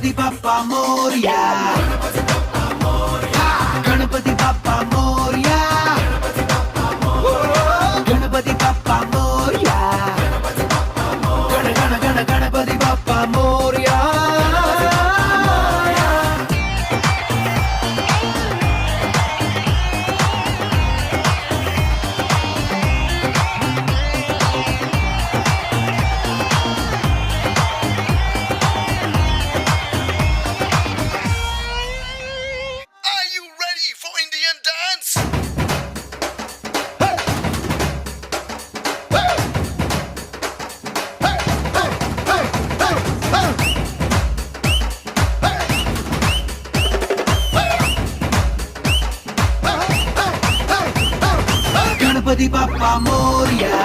Ganpati Bappa Morya Ganpati Bappa Morya Ganpati Bappa Morya Gana Gana Gana Ganpati Bappa Morya Are you ready for Indian dance? Ganpati Bappa Morya